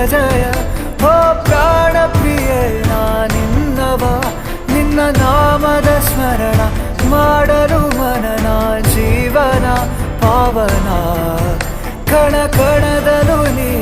ಜಯ ಓ ಪ್ರಾಣ ಪ್ರಿಯೆ ನಿನ್ನವ ನಿನ್ನ ನಾಮದ ಸ್ಮರಣ ಮಾಡಲು ಮನನ ಜೀವನ ಪಾವನ ಕಣ ಕಣದಲು ನೀ